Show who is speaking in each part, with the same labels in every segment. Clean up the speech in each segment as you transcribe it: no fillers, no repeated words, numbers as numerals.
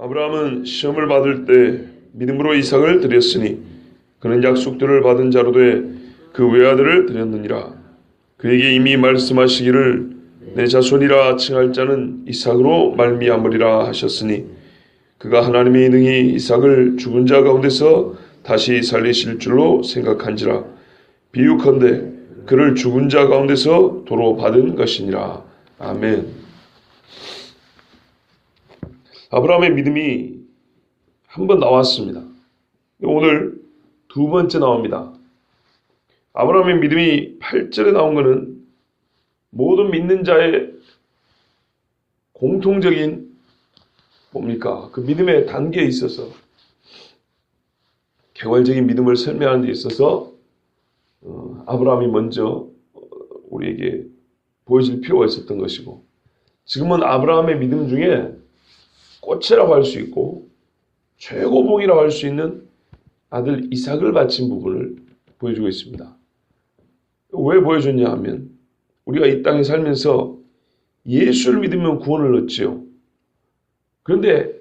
Speaker 1: 아브라함은 시험을 받을 때 믿음으로 이삭을 드렸으니 그는 약속들을 받은 자로 돼 그 외아들을 드렸느니라. 그에게 이미 말씀하시기를 내 자손이라 칭할 자는 이삭으로 말미암으리라 하셨으니 그가 하나님이 능히 이삭을 죽은 자 가운데서 다시 살리실 줄로 생각한지라. 비유컨대 그를 죽은 자 가운데서 도로 받은 것이니라. 아멘. 아브라함의 믿음이 한 번 나왔습니다. 오늘 두 번째 나옵니다. 아브라함의 믿음이 8절에 나온 것은 모든 믿는 자의 공통적인 뭡니까? 그 믿음의 단계에 있어서 개괄적인 믿음을 설명하는 데 있어서 아브라함이 먼저 우리에게 보여줄 필요가 있었던 것이고, 지금은 아브라함의 믿음 중에 꽃이라고 할 수 있고 최고봉이라고 할 수 있는 아들 이삭을 바친 부분을 보여주고 있습니다. 왜 보여줬냐 하면 우리가 이 땅에 살면서 예수를 믿으면 구원을 얻지요. 그런데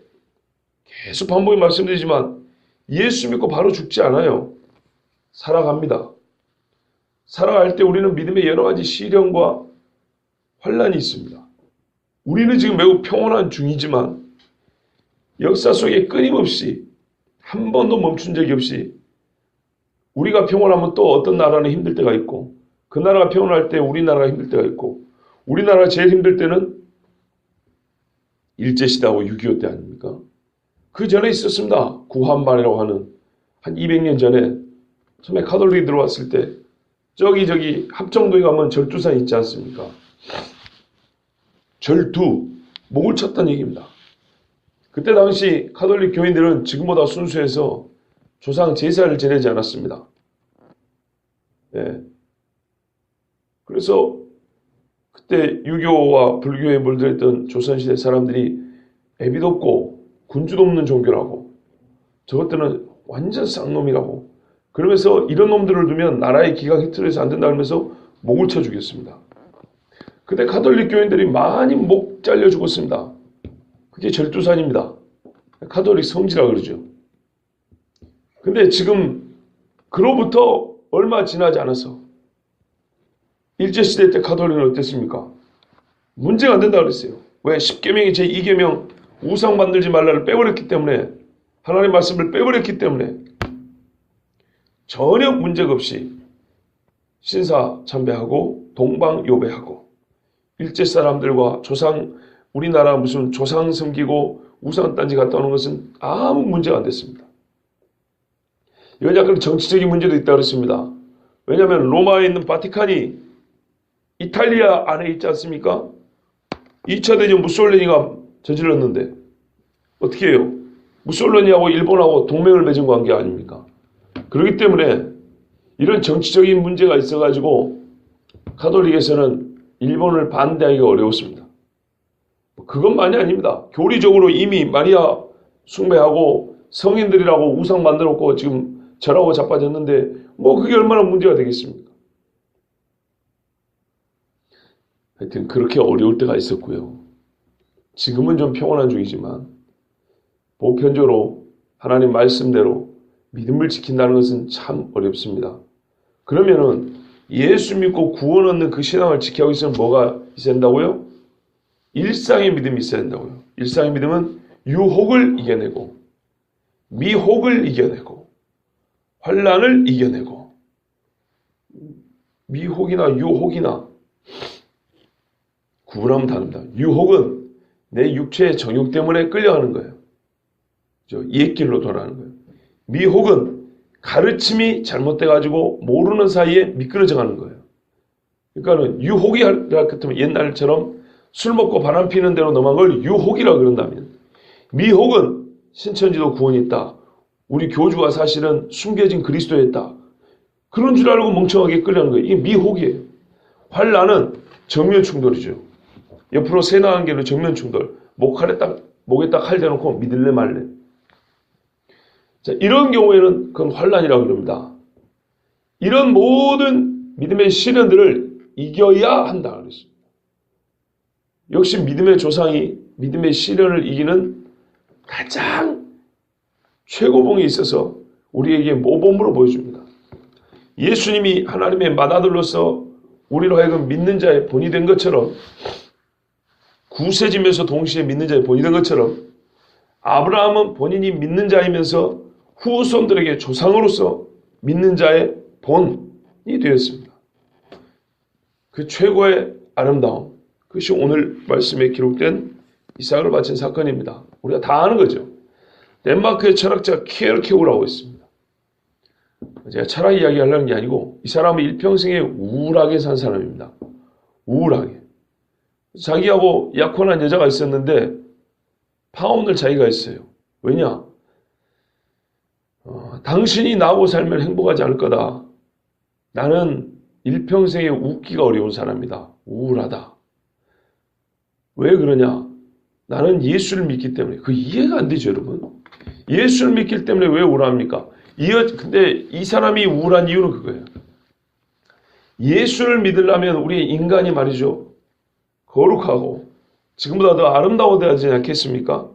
Speaker 1: 계속 반복해 말씀드리지만 예수 믿고 바로 죽지 않아요. 살아갑니다. 살아갈 때 우리는 믿음의 여러 가지 시련과 환란이 있습니다. 우리는 지금 매우 평온한 중이지만 역사 속에 끊임없이 한 번도 멈춘 적이 없이 우리가 평온하면 또 어떤 나라는 힘들 때가 있고, 그 나라가 평온할 때 우리나라가 힘들 때가 있고, 우리나라가 제일 힘들 때는 일제시대하고 6.25 때 아닙니까? 그 전에 있었습니다. 구한말이라고 하는 한 200년 전에 처음에 카톨릭이 들어왔을 때 저기 합정동에 가면 절두산 있지 않습니까? 절두, 목을 쳤다는 얘기입니다. 그때 당시 카톨릭 교인들은 지금보다 순수해서 조상 제사를 지내지 않았습니다. 예. 그래서 그때 유교와 불교에 물들었던 조선시대 사람들이 애비도 없고 군주도 없는 종교라고, 저것들은 완전 쌍놈이라고, 그러면서 이런 놈들을 두면 나라의 기강 흐트러져서 안 된다 그러면서 목을 쳐 죽였습니다. 그때 카톨릭 교인들이 많이 목 잘려 죽었습니다. 그게 절두산입니다. 카톨릭 성지라 그러죠. 근데 지금 그로부터 얼마 지나지 않아서 일제시대 때 카톨릭은 어땠습니까? 문제가 안 된다 그랬어요. 왜? 10계명의 제2계명 우상 만들지 말라를 빼버렸기 때문에, 하나님의 말씀을 빼버렸기 때문에 전혀 문제가 없이 신사 참배하고 동방요배하고 일제 사람들과 조상, 우리나라 무슨 조상 섬기고 우상 딴지 갔다 오는 것은 아무 문제가 안 됐습니다. 이건 약간 정치적인 문제도 있다고 그랬습니다. 왜냐하면 로마에 있는 바티칸이 이탈리아 안에 있지 않습니까? 2차 대전 무솔리니가 저질렀는데 어떻게 해요? 무솔리니하고 일본하고 동맹을 맺은 관계 아닙니까? 그렇기 때문에 이런 정치적인 문제가 있어가지고 가톨릭에서는 일본을 반대하기가 어려웠습니다. 그것만이 아닙니다. 교리적으로 이미 마리아 숭배하고 성인들이라고 우상 만들었고 지금 절하고 자빠졌는데 뭐 그게 얼마나 문제가 되겠습니까? 하여튼 그렇게 어려울 때가 있었고요. 지금은 좀 평온한 중이지만 보편적으로 하나님 말씀대로 믿음을 지킨다는 것은 참 어렵습니다. 그러면은 예수 믿고 구원 얻는 그 신앙을 지키기 위해서는 뭐가 있어야 된다고요? 일상의 믿음이 있어야 된다고요. 일상의 믿음은 유혹을 이겨내고 미혹을 이겨내고 환난을 이겨내고, 미혹이나 유혹이나 구분하면 다릅니다. 유혹은 내 육체의 정욕 때문에 끌려가는 거예요. 옛길로 돌아가는 거예요. 미혹은 가르침이 잘못돼가지고 모르는 사이에 미끄러져 가는 거예요. 그러니까는 유혹이 같으면 옛날처럼 술 먹고 바람 피는 대로 넘어간 걸 유혹이라고 그런다면, 미혹은 신천지도 구원이 있다, 우리 교주가 사실은 숨겨진 그리스도였다, 그런 줄 알고 멍청하게 끌려가는 거예요. 이게 미혹이에요. 환난은 정면 충돌이죠. 옆으로 새 나간 길로 정면 충돌. 목에 딱 칼 대놓고 믿을래 말래. 자, 이런 경우에는 그건 환난이라고 그럽니다. 이런 모든 믿음의 시련들을 이겨야 한다 그랬습니다. 역시 믿음의 조상이 믿음의 시련을 이기는 가장 최고봉에 있어서 우리에게 모범으로 보여줍니다. 예수님이 하나님의 맏아들로서 우리로 하여금 믿는 자의 본이 된 것처럼, 구세지면서 동시에 믿는 자의 본이 된 것처럼, 아브라함은 본인이 믿는 자이면서 후손들에게 조상으로서 믿는 자의 본이 되었습니다. 그 최고의 아름다움, 그것이 오늘 말씀에 기록된 이삭을 바친 사건입니다. 우리가 다 아는 거죠. 덴마크의 철학자 키에르케고라고 있습니다. 제가 철학 이야기 하려는 게 아니고, 이 사람은 일평생에 우울하게 산 사람입니다. 우울하게. 자기하고 약혼한 여자가 있었는데 파혼을 자기가 했어요. 왜냐? 당신이 나하고 살면 행복하지 않을 거다. 나는 일평생에 웃기가 어려운 사람이다. 우울하다. 왜 그러냐? 나는 예수를 믿기 때문에. 그 이해가 안 되죠, 여러분. 예수를 믿기 때문에 왜 우울합니까? 근데 이 사람이 우울한 이유는 그거예요. 예수를 믿으려면 우리 인간이 말이죠, 거룩하고 지금보다 더 아름다워야 되지 않겠습니까?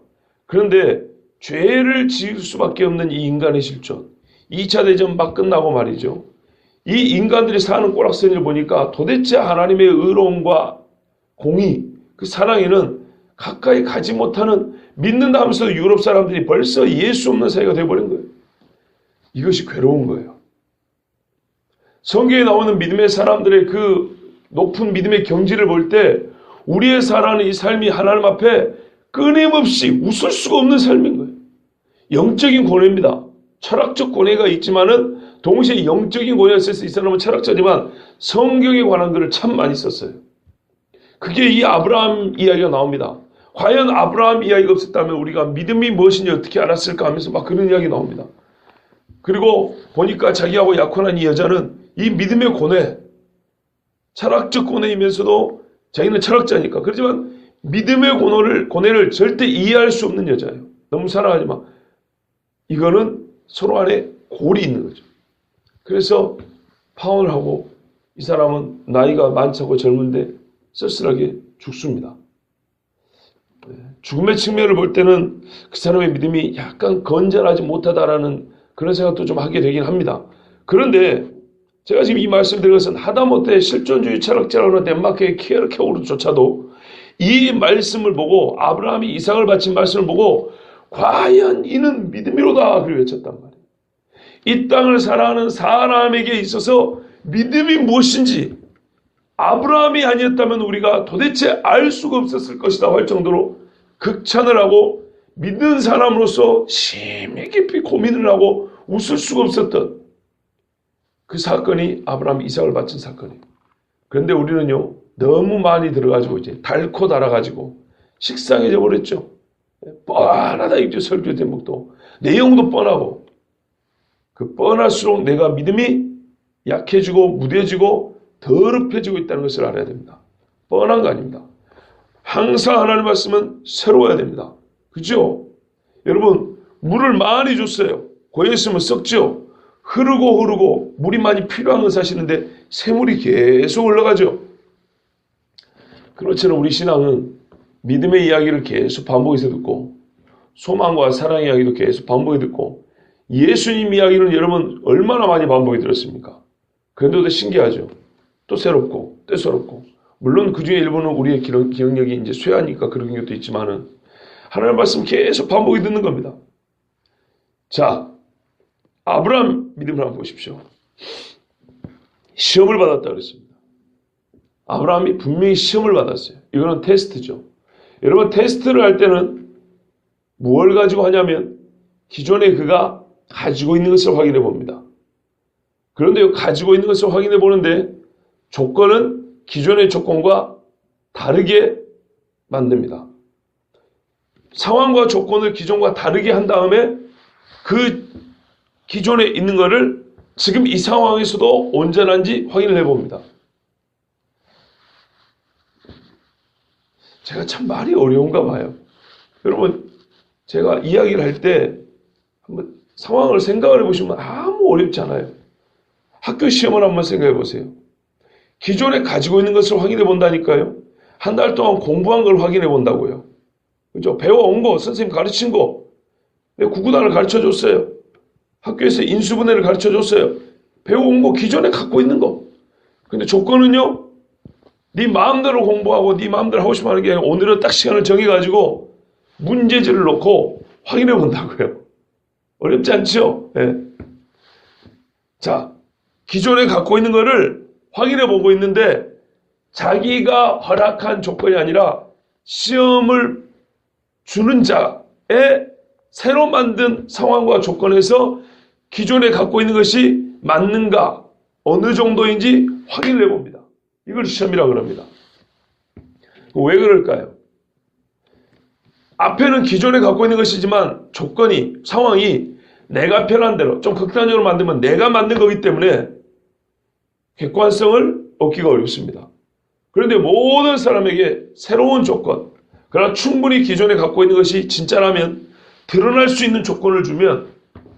Speaker 1: 그런데 죄를 지을 수밖에 없는 이 인간의 실존, 2차 대전 막 끝나고 말이죠, 이 인간들이 사는 꼬락서니를 보니까 도대체 하나님의 의로움과 공의, 그 사랑에는 가까이 가지 못하는, 믿는다 하면서도 유럽 사람들이 벌써 예수 없는 사이가 되어버린 거예요. 이것이 괴로운 거예요. 성경에 나오는 믿음의 사람들의 그 높은 믿음의 경지를 볼 때 우리의 살아가는 이 삶이 하나님 앞에 끊임없이 웃을 수가 없는 삶인 거예요. 영적인 고뇌입니다. 철학적 고뇌가 있지만은 동시에 영적인 고뇌가 있어서 이 사람은 철학자지만 성경에 관한 글을 참 많이 썼어요. 그게 이 아브라함 이야기가 나옵니다. 과연 아브라함 이야기가 없었다면 우리가 믿음이 무엇인지 어떻게 알았을까 하면서 막 그런 이야기 나옵니다. 그리고 보니까 자기하고 약혼한 이 여자는 이 믿음의 고뇌, 철학적 고뇌이면서도 자기는 철학자니까, 그렇지만 믿음의 고뇌를 절대 이해할 수 없는 여자예요. 너무 사랑하지만 이거는 서로 안에 골이 있는 거죠. 그래서 파혼을 하고 이 사람은 나이가 많다고 젊은데 쓸쓸하게 죽습니다. 죽음의 측면을 볼 때는 그 사람의 믿음이 약간 건전하지 못하다라는 그런 생각도 좀 하게 되긴 합니다. 그런데 제가 지금 이 말씀 드린 것은 하다못해 실존주의 철학자라고 하는 덴마크의 키에르케고르조차도 이 말씀을 보고, 아브라함이 이삭을 바친 말씀을 보고 과연 이는 믿음이로다 그리고 외쳤단 말이에요. 이 땅을 살아가는 사람에게 있어서 믿음이 무엇인지 아브라함이 아니었다면 우리가 도대체 알 수가 없었을 것이다 할 정도로 극찬을 하고 믿는 사람으로서 심히 깊이 고민을 하고 웃을 수가 없었던 그 사건이 아브라함이 이삭을 바친 사건이에요. 그런데 우리는요, 너무 많이 들어가지고 이제 닳고 달아가지고 식상해져 버렸죠. 뻔하다 이제 설교 제목도 내용도 뻔하고, 그 뻔할수록 내가 믿음이 약해지고 무뎌지고 더럽혀지고 있다는 것을 알아야 됩니다. 뻔한 거 아닙니다. 항상 하나님 말씀은 새로워야 됩니다. 그죠? 여러분, 물을 많이 줬어요. 고여있으면 썩죠? 흐르고 물이 많이 필요한 건 사실인데 새물이 계속 올라가죠. 그렇처럼 우리 신앙은 믿음의 이야기를 계속 반복해서 듣고, 소망과 사랑 이야기도 계속 반복해 듣고, 예수님 이야기는 여러분 얼마나 많이 반복해 들었습니까? 그런데도 신기하죠. 또 새롭고 또 새롭고, 물론 그 중에 일부는 우리의 기억력이 이제 쇠하니까 그런 것도 있지만은 하나님 말씀 계속 반복해 듣는 겁니다. 자, 아브라함 믿음을 한번 보십시오. 시험을 받았다 그랬습니다. 아브라함이 분명히 시험을 받았어요. 이거는 테스트죠. 여러분, 테스트를 할 때는 무엇을 가지고 하냐면 기존에 그가 가지고 있는 것을 확인해 봅니다. 그런데 가지고 있는 것을 확인해 보는데 조건은 기존의 조건과 다르게 만듭니다. 상황과 조건을 기존과 다르게 한 다음에 그 기존에 있는 것을 지금 이 상황에서도 온전한지 확인을 해봅니다. 제가 참 말이 어려운가 봐요. 여러분, 제가 이야기를 할 때 한번 상황을 생각을 해보시면 아무 어렵지 않아요. 학교 시험을 한번 생각해 보세요. 기존에 가지고 있는 것을 확인해 본다니까요. 한 달 동안 공부한 걸 확인해 본다고요. 그죠? 배워온 거, 선생님 가르친 거, 내 구구단을 가르쳐줬어요. 학교에서 인수분해를 가르쳐줬어요. 배워온 거 기존에 갖고 있는 거. 근데 조건은요. 네 마음대로 공부하고 네 마음대로 하고 싶어 하는 게 아니라 오늘은 딱 시간을 정해가지고 문제지를 놓고 확인해 본다고요. 어렵지 않죠? 네. 자, 기존에 갖고 있는 거를 확인해 보고 있는데 자기가 허락한 조건이 아니라 시험을 주는 자의 새로 만든 상황과 조건에서 기존에 갖고 있는 것이 맞는가, 어느 정도인지 확인을 해봅니다. 이걸 시험이라고 합니다. 왜 그럴까요? 앞에는 기존에 갖고 있는 것이지만 조건이, 상황이 내가 편한 대로 좀 극단적으로 만들면 내가 만든 거기 때문에 객관성을 얻기가 어렵습니다. 그런데 모든 사람에게 새로운 조건, 그러나 충분히 기존에 갖고 있는 것이 진짜라면 드러날 수 있는 조건을 주면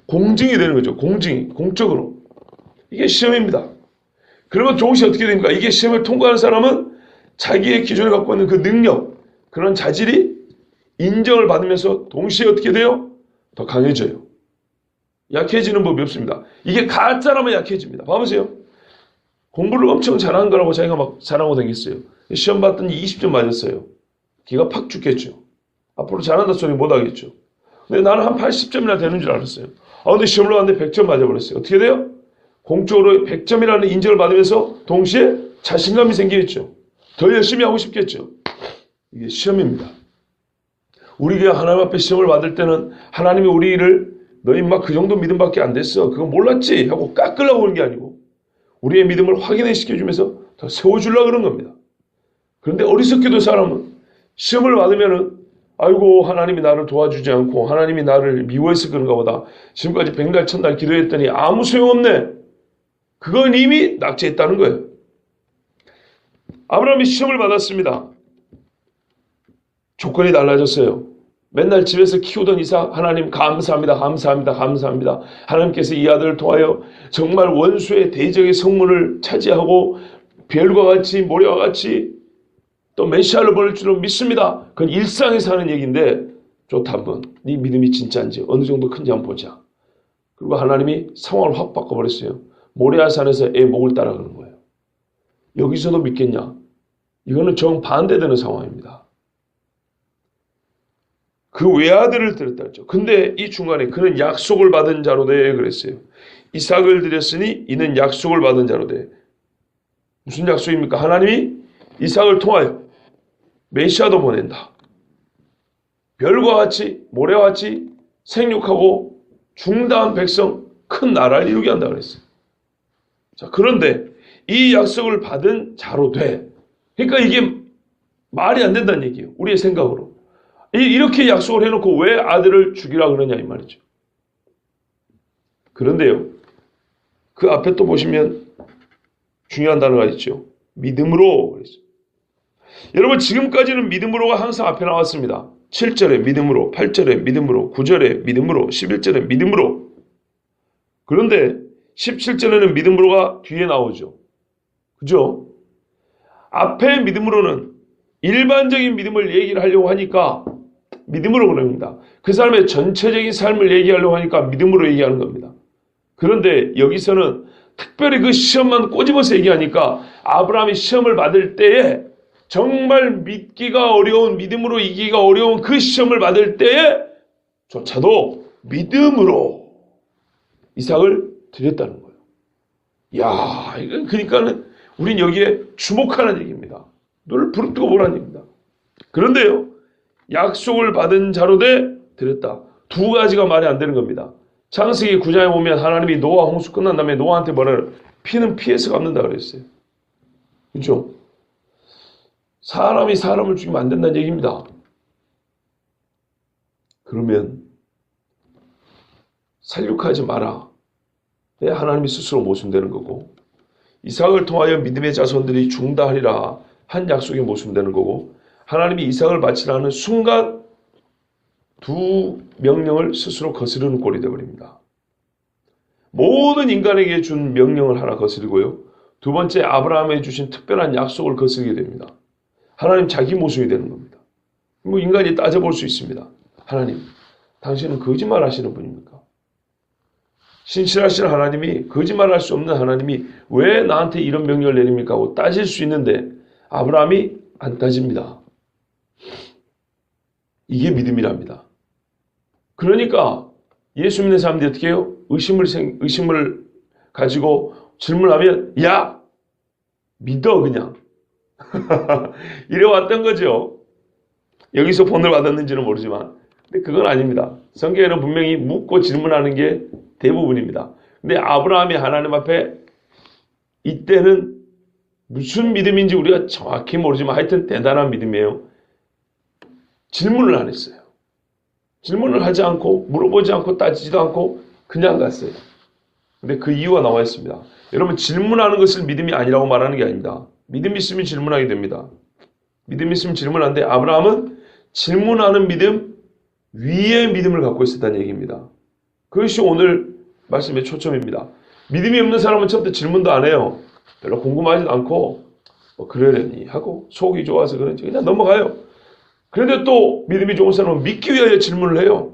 Speaker 1: 공증이 되는 거죠. 공증이, 공적으로. 이게 시험입니다. 그러면 동시에 어떻게 됩니까? 이게 시험을 통과하는 사람은 자기의 기존에 갖고 있는 그 능력, 그런 자질이 인정을 받으면서 동시에 어떻게 돼요? 더 강해져요. 약해지는 법이 없습니다. 이게 가짜라면 약해집니다. 봐보세요. 공부를 엄청 잘하는 거라고 자기가 막 잘하고 다녔어요. 시험 봤더니 20점 맞았어요. 기가 팍 죽겠죠. 앞으로 잘한다 소리 못 하겠죠. 근데 나는 한 80점이나 되는 줄 알았어요. 근데 시험을 봤는데 100점 맞아버렸어요. 어떻게 돼요? 공적으로 100점이라는 인정을 받으면서 동시에 자신감이 생기겠죠. 더 열심히 하고 싶겠죠. 이게 시험입니다. 우리가 하나님 앞에 시험을 받을 때는 하나님이 우리를 너 임마 그 정도 믿음밖에 안 됐어. 그거 몰랐지? 하고 깎으려고 하는 게 아니고 우리의 믿음을 확인해 시켜주면서 더 세워주려고 그런 겁니다. 그런데 어리석게도 사람은 시험을 받으면은 아이고 하나님이 나를 도와주지 않고 하나님이 나를 미워해서 그런가 보다. 지금까지 백날 천날 기도했더니 아무 소용없네. 그건 이미 낙제했다는 거예요. 아브라함이 시험을 받았습니다. 조건이 달라졌어요. 맨날 집에서 키우던 이삭, 하나님 감사합니다. 감사합니다. 감사합니다. 하나님께서 이 아들을 통하여 정말 원수의 대적의 성문을 차지하고 별과 같이 모래와 같이 또 메시아를 보낼 줄로 믿습니다. 그건 일상에서 하는 얘기인데 좋다 한번 네 믿음이 진짜인지 어느 정도 큰지 한번 보자. 그리고 하나님이 상황을 확 바꿔버렸어요. 모레아 산에서 애 목을 따라가는 거예요. 여기서도 믿겠냐? 이거는 정반대되는 상황입니다. 그 외아들을 드렸다 했죠. 근데 이 중간에 그는 약속을 받은 자로 돼 그랬어요. 이삭을 드렸으니 이는 약속을 받은 자로 돼. 무슨 약속입니까? 하나님이 이삭을 통하여 메시아도 보낸다. 별과 같이 모래와 같이 생육하고 중다한 백성 큰 나라를 이루게 한다 그랬어요. 자, 그런데 이 약속을 받은 자로 돼. 그러니까 이게 말이 안 된다는 얘기예요. 우리의 생각으로. 이렇게 약속을 해놓고 왜 아들을 죽이라 그러냐 이 말이죠. 그런데요. 그 앞에 또 보시면 중요한 단어가 있죠. 믿음으로 그랬어요. 여러분 지금까지는 믿음으로가 항상 앞에 나왔습니다. 7절에 믿음으로, 8절에 믿음으로, 9절에 믿음으로, 11절에 믿음으로. 그런데 17절에는 믿음으로가 뒤에 나오죠. 그죠? 앞에 믿음으로는 일반적인 믿음을 얘기를 하려고 하니까 믿음으로 그럽니다. 그 사람의 전체적인 삶을 얘기하려고 하니까 믿음으로 얘기하는 겁니다. 그런데 여기서는 특별히 그 시험만 꼬집어서 얘기하니까 아브라함이 시험을 받을 때에 정말 믿기가 어려운 믿음으로 이기기가 어려운 그 시험을 받을 때에 조차도 믿음으로 이삭을 드렸다는 거예요. 야, 이건 그러니까는 우린 여기에 주목하는 얘기입니다. 눈을 부릅뜨고 보라는 얘기입니다. 그런데요, 약속을 받은 자로 돼 드렸다. 두 가지가 말이 안 되는 겁니다. 창세기 9장에 보면 하나님이 노아 홍수 끝난 다음에 노아한테 뭐라요? 피는 피해서 갚는다 그랬어요. 그렇죠? 사람이 사람을 죽이면 안 된다는 얘기입니다. 그러면 살육하지 마라. 하나님이 스스로 모순되는 거고 이삭을 통하여 믿음의 자손들이 중다하리라 한 약속이 모순되는 거고 하나님이 이삭을 바치라는 순간 두 명령을 스스로 거스르는 꼴이 되어버립니다. 모든 인간에게 준 명령을 하나 거스르고요. 두 번째 아브라함에 주신 특별한 약속을 거스르게 됩니다. 하나님 자기 모순이 되는 겁니다. 뭐 인간이 따져볼 수 있습니다. 하나님 당신은 거짓말 하시는 분입니까? 신실하신 하나님이, 거짓말할 수 없는 하나님이 왜 나한테 이런 명령을 내립니까? 하고 따질 수 있는데 아브라함이 안 따집니다. 이게 믿음이랍니다. 그러니까 예수 믿는 사람들이 어떻게 해요? 의심을 가지고 질문하면 야! 믿어 그냥. 이래 왔던 거죠. 여기서 본을 받았는지는 모르지만 근데 그건 아닙니다. 성경에는 분명히 묻고 질문하는 게 대부분입니다. 근데 아브라함이 하나님 앞에 이때는 무슨 믿음인지 우리가 정확히 모르지만 하여튼 대단한 믿음이에요. 질문을 안 했어요. 질문을 하지 않고 물어보지 않고 따지지도 않고 그냥 갔어요. 근데 그 이유가 나와 있습니다. 여러분 질문하는 것을 믿음이 아니라고 말하는 게 아닙니다. 믿음 있으면 질문하게 됩니다. 믿음 있으면 질문하는데 아브라함은 질문하는 믿음 위에 믿음을 갖고 있었다는 얘기입니다. 그것이 오늘 말씀의 초점입니다. 믿음이 없는 사람은 처음부터 질문도 안 해요. 별로 궁금하지도 않고 그러려니 하고 속이 좋아서 그런지 그냥 넘어가요. 그런데 또 믿음이 좋은 사람은 믿기 위하여 질문을 해요.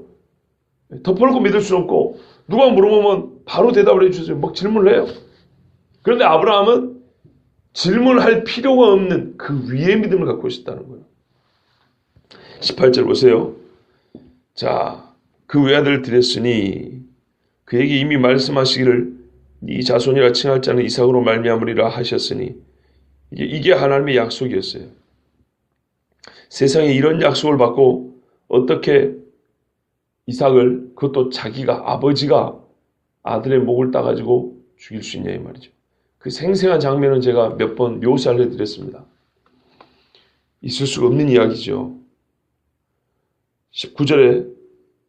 Speaker 1: 덮어놓고 믿을 수는 없고 누가 물어보면 바로 대답을 해주세요. 막 질문을 해요. 그런데 아브라함은 질문할 필요가 없는 그 위에 믿음을 갖고 있었다는 거예요. 18절 보세요. 자, 그 외아들을 드렸으니 그에게 이미 말씀하시기를 네 자손이라 칭할 자는 이삭으로 말미암으리라 하셨으니 이게 하나님의 약속이었어요. 세상에 이런 약속을 받고 어떻게 이삭을 그것도 자기가 아버지가 아들의 목을 따가지고 죽일 수 있냐 이 말이죠. 그 생생한 장면은 제가 몇 번 묘사를 해드렸습니다. 있을 수가 없는 이야기죠. 19절에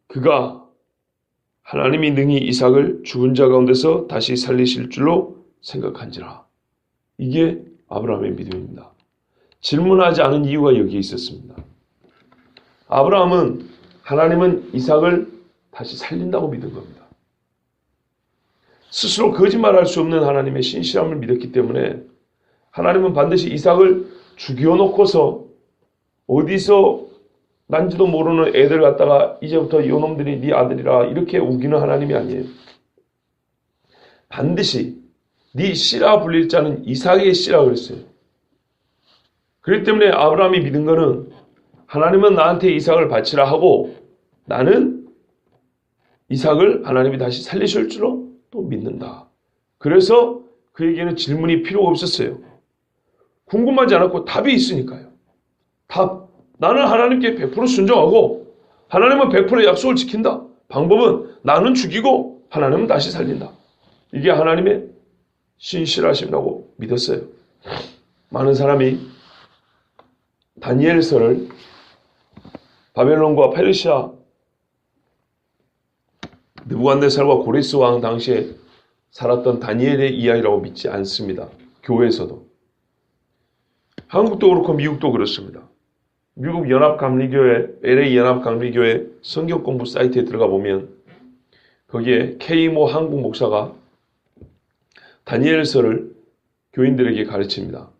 Speaker 1: 그가 하나님이 능히 이삭을 죽은 자 가운데서 다시 살리실 줄로 생각한지라. 이게 아브라함의 믿음입니다. 질문하지 않은 이유가 여기에 있었습니다. 아브라함은 하나님은 이삭을 다시 살린다고 믿은 겁니다. 스스로 거짓말할 수 없는 하나님의 신실함을 믿었기 때문에 하나님은 반드시 이삭을 죽여놓고서 어디서 난지도 모르는 애들 갖다가 이제부터 요놈들이 네 아들이라 이렇게 우기는 하나님이 아니에요. 반드시 네 씨라 불릴 자는 이삭의 씨라 그랬어요. 그렇기 때문에 아브라함이 믿은 거는 하나님은 나한테 이삭을 바치라 하고 나는 이삭을 하나님이 다시 살리실 줄로 또 믿는다. 그래서 그에게는 질문이 필요가 없었어요. 궁금하지 않았고 답이 있으니까요. 답. 나는 하나님께 100% 순종하고 하나님은 100% 약속을 지킨다. 방법은 나는 죽이고 하나님은 다시 살린다. 이게 하나님의 신실하심이라고 믿었어요. 많은 사람이 다니엘서를 바벨론과 페르시아 느부갓네살과 고레스 왕 당시에 살았던 다니엘의 이야기라고 믿지 않습니다. 교회에서도. 한국도 그렇고 미국도 그렇습니다. 미국 연합감리교회, LA 연합감리교회 성경 공부 사이트에 들어가 보면 거기에 K모 한국 목사가 다니엘서를 교인들에게 가르칩니다.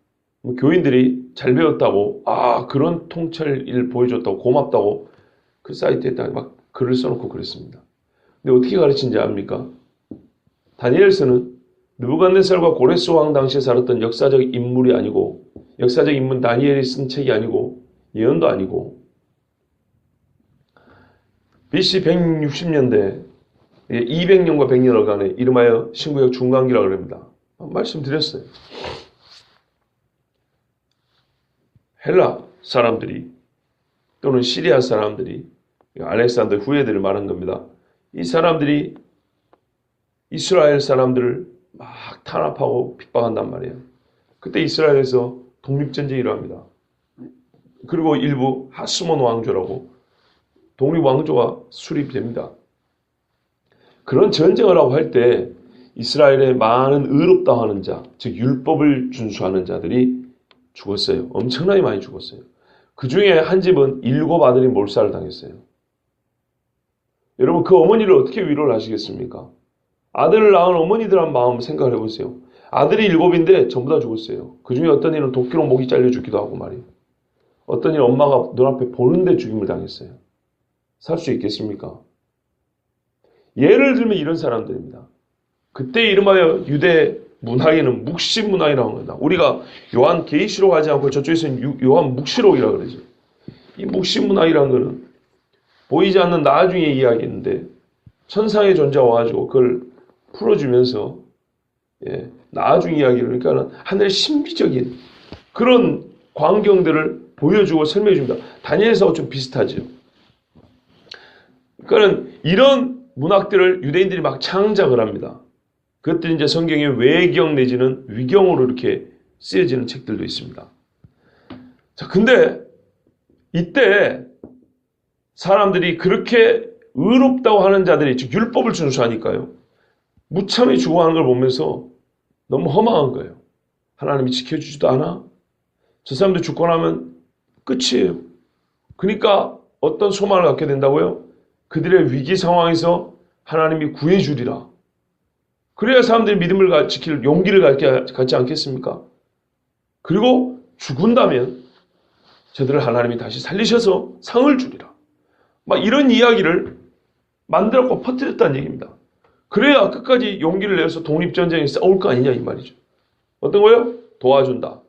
Speaker 1: 교인들이 잘 배웠다고, 그런 통찰을 보여줬다고, 고맙다고 그 사이트에다 막 글을 써놓고 그랬습니다. 근데 어떻게 가르친지 압니까? 다니엘서는 느부갓네살과 고레스 왕 당시에 살았던 역사적 인물이 아니고, 역사적 인물 다니엘이 쓴 책이 아니고, 예언도 아니고, BC 160년대 200년과 100년간의 이름하여 신구약 중간기라고 합니다. 말씀드렸어요. 헬라 사람들이 또는 시리아 사람들이 알렉산더 후예들을 말한 겁니다. 이 사람들이 이스라엘 사람들을 막 탄압하고 핍박한단 말이에요. 그때 이스라엘에서 독립전쟁이 일어납니다. 그리고 일부 하스몬 왕조라고 독립왕조가 수립됩니다. 그런 전쟁을 하고 할 때 이스라엘의 많은 의롭다하는 자, 즉 율법을 준수하는 자들이 죽었어요. 엄청나게 많이 죽었어요. 그 중에 한 집은 7 아들이 몰살을 당했어요. 여러분 그 어머니를 어떻게 위로를 하시겠습니까? 아들을 낳은 어머니들한 마음 생각을 해보세요. 아들이 7인데 전부 다 죽었어요. 그 중에 어떤 이는 도끼로 목이 잘려 죽기도 하고 말이에요. 어떤 이는 엄마가 눈앞에 보는데 죽임을 당했어요. 살 수 있겠습니까? 예를 들면 이런 사람들입니다. 그때 이름하여 유대 문학에는 묵시 문학이라고 합니다. 우리가 요한 계시록 하지 않고 저쪽에서는 요한 묵시록이라고 그러죠. 이 묵시 문학이라는 거는 보이지 않는 나중의 이야기인데 천상의 존재가 와가지고 그걸 풀어주면서 나중 이야기를 그러니까 하늘의 신비적인 그런 광경들을 보여주고 설명해 줍니다. 다니엘서하고 좀 비슷하죠. 그러니까 이런 문학들을 유대인들이 막 창작을 합니다. 그것들이 이제 성경의 외경 내지는 위경으로 이렇게 쓰여지는 책들도 있습니다. 자, 근데 이때 사람들이 그렇게 의롭다고 하는 자들이 즉 율법을 준수하니까요. 무참히 죽어가는 걸 보면서 너무 허망한 거예요. 하나님이 지켜주지도 않아. 저 사람들 죽고 나면 끝이에요. 그러니까 어떤 소망을 갖게 된다고요? 그들의 위기 상황에서 하나님이 구해주리라. 그래야 사람들이 믿음을 지킬 용기를 갖지 않겠습니까? 그리고 죽은다면 저들을 하나님이 다시 살리셔서 상을 주리라. 막 이런 이야기를 만들었고 퍼뜨렸다는 얘기입니다. 그래야 끝까지 용기를 내서 독립전쟁에 싸울 거 아니냐 이 말이죠. 어떤 거예요? 도와준다.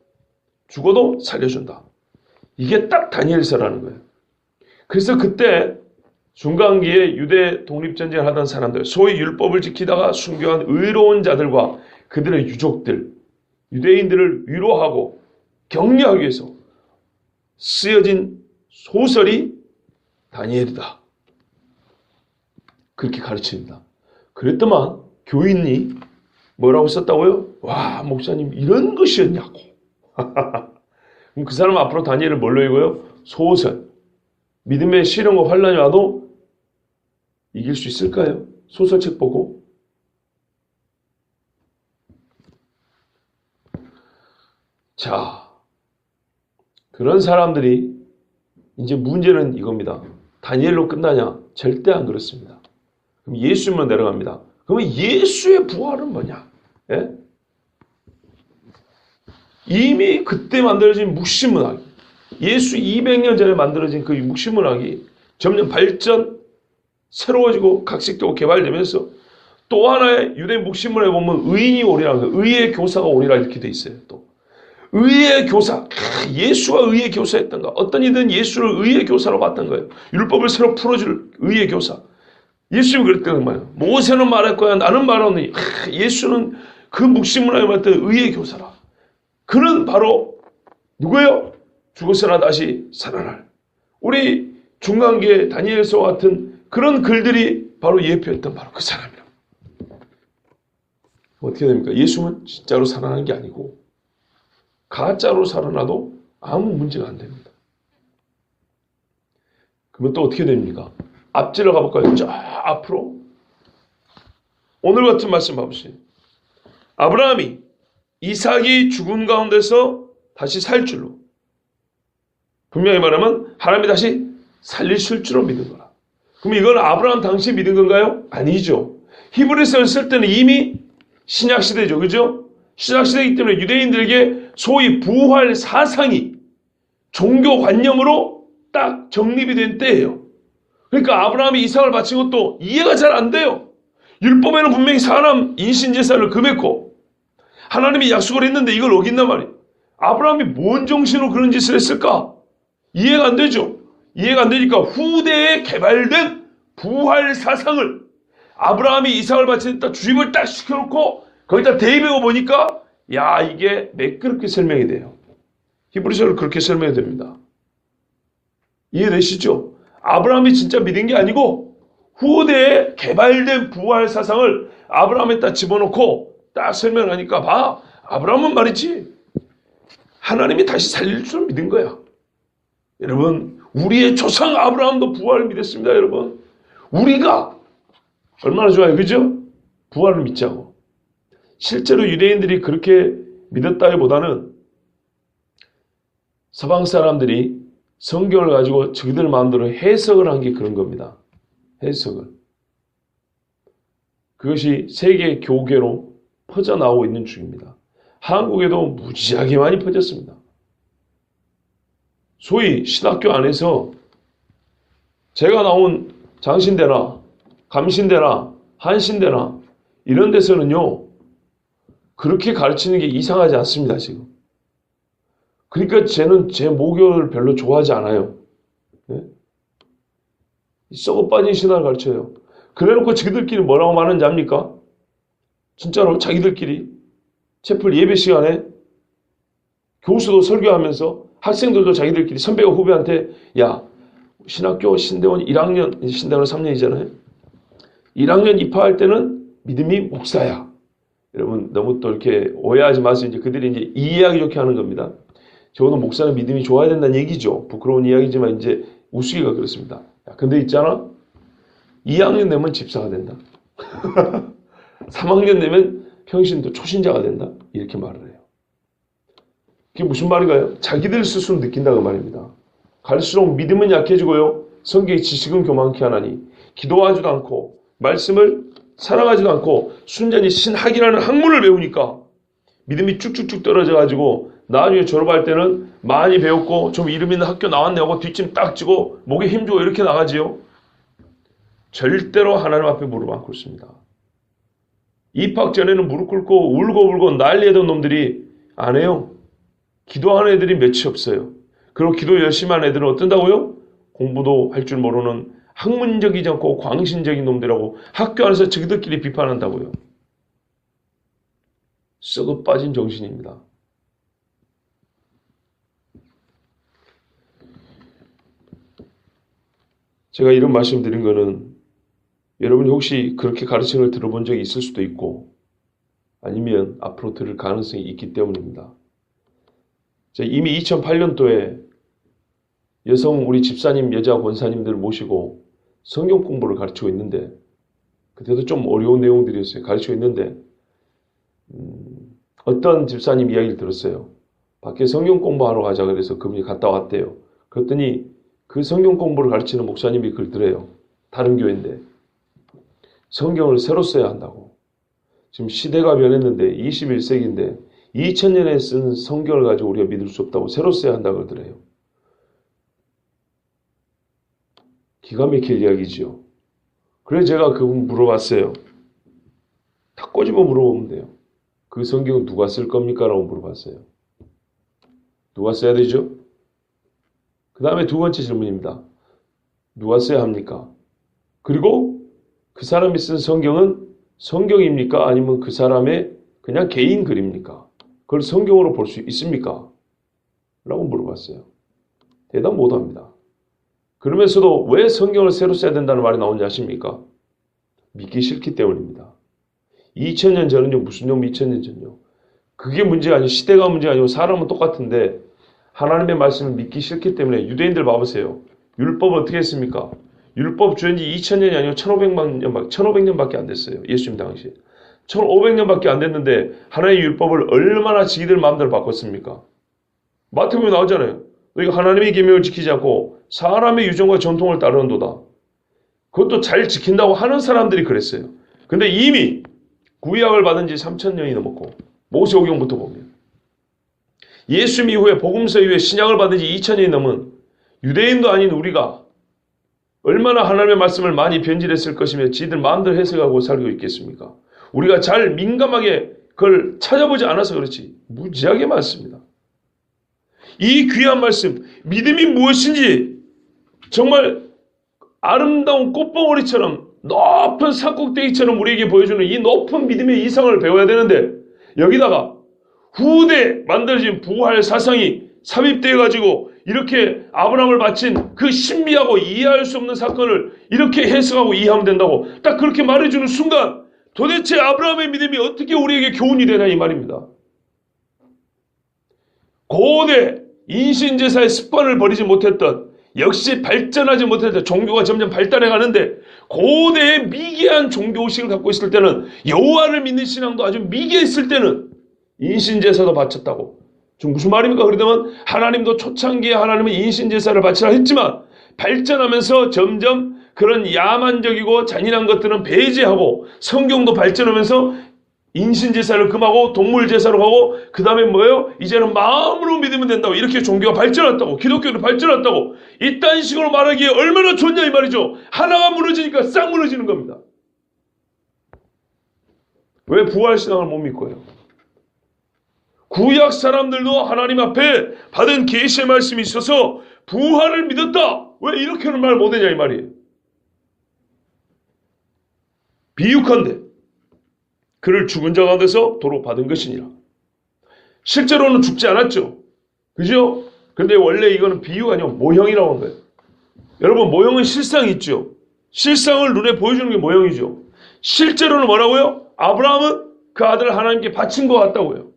Speaker 1: 죽어도 살려준다. 이게 딱 다니엘서라는 거예요. 그래서 그때 중간기에 유대 독립전쟁을 하던 사람들, 소위 율법을 지키다가 순교한 의로운 자들과 그들의 유족들, 유대인들을 위로하고 격려하기 위해서 쓰여진 소설이 다니엘이다. 그렇게 가르칩니다. 그랬더만 교인이 뭐라고 썼다고요? 와, 목사님 이런 것이었냐고. 그럼 그 사람 앞으로 다니엘을 뭘로 읽어요? 소설. 믿음의 시련과 환란이 와도 이길 수 있을까요? 소설책 보고. 자, 그런 사람들이 이제 문제는 이겁니다. 다니엘로 끝나냐? 절대 안 그렇습니다. 그럼 예수만 내려갑니다. 그러면 예수의 부활은 뭐냐? 예? 이미 그때 만들어진 묵시문학, 예수 200년 전에 만들어진 그 묵시문학이 점점 발전, 새로워지고 각색되고 개발되면서 또 하나의 유대 묵시문학에 보면 의인이 오리라는 거예요. 의의 교사가 오리라 이렇게 돼 있어요. 또 의의 교사, 예수가 의의 교사였던가? 어떤 이든 예수를 의의 교사로 봤던 거예요. 율법을 새로 풀어줄 의의 교사. 예수님이 그랬다는 거예요. 모세는 말할 거야, 나는 말하노니. 예수는 그 묵시문학에 말했던 의의 교사라. 그는 바로 누구예요? 죽었으나 다시 살아날. 우리 중간기의 다니엘서와 같은 그런 글들이 바로 예표했던 바로 그 사람이라. 어떻게 됩니까? 예수는 진짜로 살아난 게 아니고 가짜로 살아나도 아무 문제가 안 됩니다. 그러면 또 어떻게 됩니까? 앞질러 가볼까요? 저 앞으로. 오늘 같은 말씀 봐보세요. 아브라함이 이삭이 죽은 가운데서 다시 살 줄로. 분명히 말하면 하나님이 다시 살리실 줄로 믿은 거라. 그럼 이건 아브라함 당시 믿은 건가요? 아니죠. 히브리서를 쓸 때는 이미 신약시대죠. 그죠? 신약시대이기 때문에 유대인들에게 소위 부활 사상이 종교관념으로 딱 정립이 된 때예요. 그러니까 아브라함이 이삭을 바친 것도 이해가 잘 안 돼요. 율법에는 분명히 사람 인신제사를 금했고 하나님이 약속을 했는데 이걸 어긴단 말이에요. 아브라함이 뭔 정신으로 그런 짓을 했을까? 이해가 안 되죠. 이해가 안 되니까 후대에 개발된 부활 사상을 아브라함이 이삭을 바치니까 주입을 딱 시켜놓고 거기다 대입해고 보니까 야 이게 매끄럽게 설명이 돼요. 히브리서를 그렇게 설명이 됩니다. 이해되시죠? 아브라함이 진짜 믿은 게 아니고 후대에 개발된 부활 사상을 아브라함에다 집어넣고 딱 설명하니까 봐. 아브라함은 말이지. 하나님이 다시 살릴 줄 믿은 거야. 여러분 우리의 조상 아브라함도 부활을 믿었습니다. 여러분 우리가 얼마나 좋아요. 그죠? 부활을 믿자고. 실제로 유대인들이 그렇게 믿었다기보다는 서방 사람들이 성경을 가지고 저희들 마음대로 해석을 한 게 그런 겁니다. 해석을. 그것이 세계 교계로 퍼져나오고 있는 중입니다. 한국에도 무지하게 많이 퍼졌습니다. 소위 신학교 안에서 제가 나온 장신대나 감신대나 한신대나 이런 데서는요, 그렇게 가르치는 게 이상하지 않습니다, 지금. 그러니까 쟤는 제 목요를 별로 좋아하지 않아요. 네? 썩어 빠진 신앙을 가르쳐요. 그래놓고 자기들끼리 뭐라고 말하는지 압니까? 진짜로 자기들끼리 채플 예배 시간에 교수도 설교하면서 학생들도 자기들끼리 선배가 후배한테 야, 신학교 신대원 1학년, 신대원 3년이잖아요. 1학년 입학할 때는 믿음이 목사야. 여러분 너무 또 이렇게 오해하지 마세요. 이제 그들이 이제 이해하기 좋게 하는 겁니다. 적어도 목사는 믿음이 좋아야 된다는 얘기죠. 부끄러운 이야기지만 이제 우스개가 그렇습니다. 야, 근데 있잖아. 2학년 되면 집사가 된다. 3학년 되면 평신도 초신자가 된다. 이렇게 말을 해요. 그게 무슨 말인가요? 자기들 스스로 느낀다 그 말입니다. 갈수록 믿음은 약해지고요. 성경의 지식은 교만케 하나니 기도하지도 않고 말씀을 사랑하지도 않고 순전히 신학이라는 학문을 배우니까 믿음이 쭉쭉쭉 떨어져가지고 나중에 졸업할 때는 많이 배웠고 좀 이름 있는 학교 나왔네 하고 뒷짐 딱 지고 목에 힘주고 이렇게 나가지요. 절대로 하나님 앞에 무릎 안 꿇습니다. 입학 전에는 무릎 꿇고 울고 난리하던 놈들이 안 해요. 기도하는 애들이 몇이 없어요. 그리고 기도 열심히 하는 애들은 어떤다고요? 공부도 할 줄 모르는 학문적이지 않고 광신적인 놈들이라고 학교 안에서 자기들끼리 비판한다고요. 썩어 빠진 정신입니다. 제가 이런 말씀 드린 거는 여러분이 혹시 그렇게 가르침을 들어본 적이 있을 수도 있고 아니면 앞으로 들을 가능성이 있기 때문입니다. 제가 이미 2008년도에 여성 우리 집사님, 여자 권사님들 모시고 성경 공부를 가르치고 있는데 그때도 좀 어려운 내용들이었어요. 가르치고 있는데 어떤 집사님 이야기를 들었어요. 밖에 성경 공부하러 가자 그래서 그분이 갔다 왔대요. 그랬더니 그 성경 공부를 가르치는 목사님이 글더래요. 다른 교회인데 성경을 새로 써야 한다고. 지금 시대가 변했는데 21세기인데 2000년에 쓴 성경을 가지고 우리가 믿을 수 없다고 새로 써야 한다고 그러더래요. 기가 막힐 이야기지요. 그래서 제가 그분 물어봤어요. 다 꼬집어 물어보면 돼요. 그 성경은 누가 쓸 겁니까? 라고 물어봤어요. 누가 써야 되죠? 그 다음에 두 번째 질문입니다. 누가 써야 합니까? 그리고 그 사람이 쓴 성경은 성경입니까? 아니면 그 사람의 그냥 개인 글입니까? 그걸 성경으로 볼 수 있습니까? 라고 물어봤어요. 대답 못합니다. 그러면서도 왜 성경을 새로 써야 된다는 말이 나오는지 아십니까? 믿기 싫기 때문입니다. 2000년 전은요. 무슨 놈 2000년 전요. 그게 문제가 아니고 시대가 문제가 아니고 사람은 똑같은데 하나님의 말씀을 믿기 싫기 때문에 유대인들 봐보세요. 율법 어떻게 했습니까? 율법 주인 지 2000년이 아니고 1500년밖에 안 됐어요. 예수님 당시에. 1500년밖에 안 됐는데 하나님의 율법을 얼마나 지들 마음대로 바꿨습니까? 마태복음에 나오잖아요. 너희가 하나님의 계명을 지키지 않고 사람의 유전과 전통을 따르는도다. 그것도 잘 지킨다고 하는 사람들이 그랬어요. 근데 이미 구약을 받은 지 3000년이 넘었고 모세오경부터 보면 예수님 이후에 복음서 이후에 신약을 받은 지 2000년이 넘은 유대인도 아닌 우리가 얼마나 하나님의 말씀을 많이 변질했을 것이며 지들 마음대로 해석하고 살고 있겠습니까? 우리가 잘 민감하게 그걸 찾아보지 않아서 그렇지 무지하게 많습니다. 이 귀한 말씀, 믿음이 무엇인지 정말 아름다운 꽃봉오리처럼 높은 산꼭대기처럼 우리에게 보여주는 이 높은 믿음의 이상을 배워야 되는데 여기다가 후대 만들어진 부활 사상이 삽입되어 가지고 이렇게 아브라함을 바친 그 신비하고 이해할 수 없는 사건을 이렇게 해석하고 이해하면 된다고 딱 그렇게 말해주는 순간 도대체 아브라함의 믿음이 어떻게 우리에게 교훈이 되냐 이 말입니다. 고대 인신제사의 습관을 버리지 못했던 역시 발전하지 못했던 종교가 점점 발달해 가는데 고대의 미개한 종교의식을 갖고 있을 때는 여호와를 믿는 신앙도 아주 미개했을 때는 인신제사도 바쳤다고. 지금 무슨 말입니까? 그러면 하나님도 초창기에 하나님은 인신제사를 바치라 했지만 발전하면서 점점 그런 야만적이고 잔인한 것들은 배제하고 성경도 발전하면서 인신제사를 금하고 동물제사로 가고 그 다음에 뭐예요? 이제는 마음으로 믿으면 된다고 이렇게 종교가 발전했다고 기독교도 발전했다고 이딴 식으로 말하기에 얼마나 좋냐 이 말이죠. 하나가 무너지니까 싹 무너지는 겁니다. 왜 부활신앙을 못 믿고요? 구약 사람들도 하나님 앞에 받은 계시의 말씀이 있어서 부활을 믿었다. 왜 이렇게는 말 못하냐 이 말이에요. 비유컨대 그를 죽은 자 가운데서 도로 받은 것이니라. 실제로는 죽지 않았죠. 그죠? 근데 원래 이거는 비유가 아니고 모형이라고 한 거예요. 여러분 모형은 실상이 있죠. 실상을 눈에 보여주는 게 모형이죠. 실제로는 뭐라고요? 아브라함은 그 아들을 하나님께 바친 것 같다고요.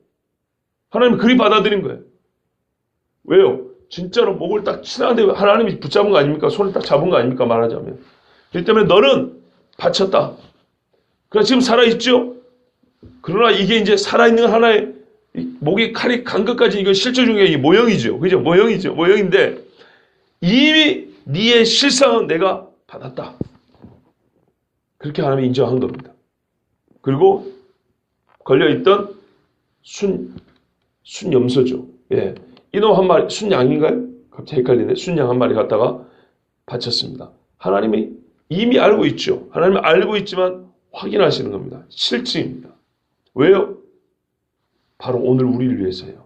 Speaker 1: 하나님이 그리 받아들인 거예요. 왜요? 진짜로 목을 딱 치는데 하나님이 붙잡은 거 아닙니까? 손을 딱 잡은 거 아닙니까? 말하자면. 그렇기 때문에 너는 바쳤다. 그러나 지금 살아있죠? 그러나 이게 이제 살아있는 하나의 목에 칼이 간 것까지 이거 실제 중에 이 모형이죠. 그죠? 모형이죠. 모형인데 이미 네의 실상은 내가 받았다. 그렇게 하나님이 인정한 겁니다. 그리고 걸려있던 순염소죠. 예. 이놈 한 마리, 순양인가요? 갑자기 헷갈리네. 순양 한 마리 갖다가 바쳤습니다. 하나님이 이미 알고 있죠. 하나님은 알고 있지만 확인하시는 겁니다. 실증입니다. 왜요? 바로 오늘 우리를 위해서요.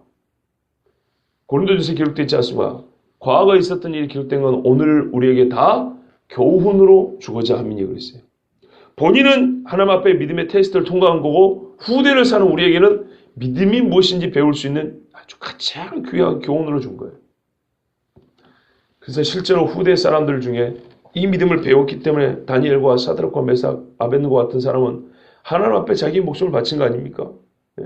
Speaker 1: 고린도전서에 기록되어 있지 않습니까? 과거에 있었던 일이 기록된 건 오늘 우리에게 다 교훈으로 주고자 함이니 그랬어요. 본인은 하나님 앞에 믿음의 테스트를 통과한 거고 후대를 사는 우리에게는 믿음이 무엇인지 배울 수 있는 아주 가장 귀한 교훈으로 준 거예요. 그래서 실제로 후대 사람들 중에 이 믿음을 배웠기 때문에 다니엘과 사드락과 메삭, 아벳느고 같은 사람은 하나님 앞에 자기 목숨을 바친 거 아닙니까? 네?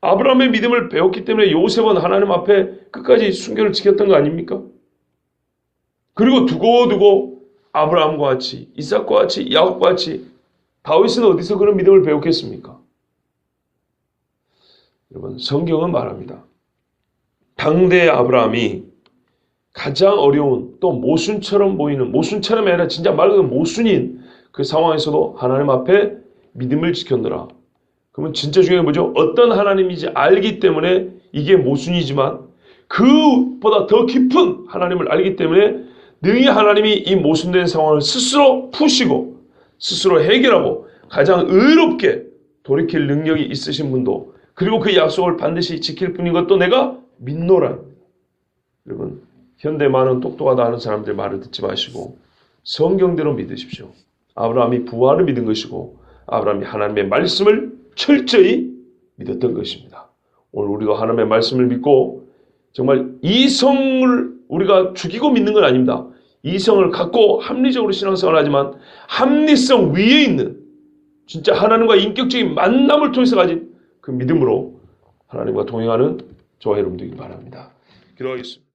Speaker 1: 아브라함의 믿음을 배웠기 때문에 요셉은 하나님 앞에 끝까지 순결을 지켰던 거 아닙니까? 그리고 두고두고 아브라함과 같이, 이삭과 같이, 야곱과 같이 다윗은 어디서 그런 믿음을 배웠겠습니까? 여러분, 성경은 말합니다. 당대의 아브라함이 가장 어려운 또 모순처럼 보이는, 모순처럼이 아니라 진짜 말 그대로 모순인 그 상황에서도 하나님 앞에 믿음을 지켰노라. 그러면 진짜 중요한 게 뭐죠? 어떤 하나님인지 알기 때문에 이게 모순이지만 그보다 더 깊은 하나님을 알기 때문에 능히 하나님이 이 모순된 상황을 스스로 푸시고 스스로 해결하고 가장 의롭게 돌이킬 능력이 있으신 분도 그리고 그 약속을 반드시 지킬 분인 것도 내가 믿노라. 여러분, 현대 많은 똑똑하다 하는 사람들 말을 듣지 마시고 성경대로 믿으십시오. 아브라함이 부활을 믿은 것이고 아브라함이 하나님의 말씀을 철저히 믿었던 것입니다. 오늘 우리도 하나님의 말씀을 믿고 정말 이성을 우리가 죽이고 믿는 건 아닙니다. 이성을 갖고 합리적으로 신앙생활을 하지만 합리성 위에 있는 진짜 하나님과 인격적인 만남을 통해서 가진 그 믿음으로 하나님과 동행하는 저와 여러분 되길 바랍니다. 기도하겠습니다.